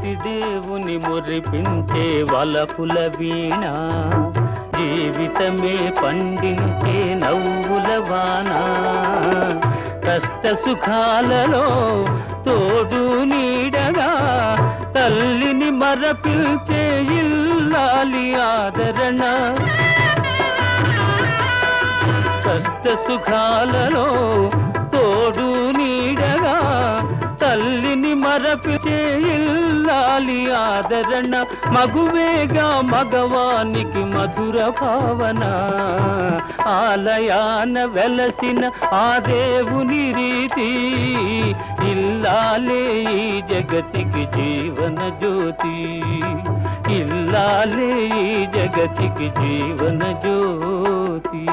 పతిదేవుని మురిపించే వలపుల వీణ, జీవితమే పండించే నవ్వుల వాన. కష్ట సుఖాలలో తోడు నీడగా తల్లిని మరపిల్చే ఇల్లాలి ఆదరణ. కష్ట సుఖాలలో తోడు నీడగా తల్లిని మరపిల్చే ఇల్లాలి ఆదరణ. మగువేగా మగవానికి మధుర భావన, ఆలయాన వెలసిన ఆ దేవుని రీతి. ఇల్లాలే ఈ జగతికి జీవన జ్యోతి, ఇల్లాలే ఈ జగతికి జీవన జ్యోతి.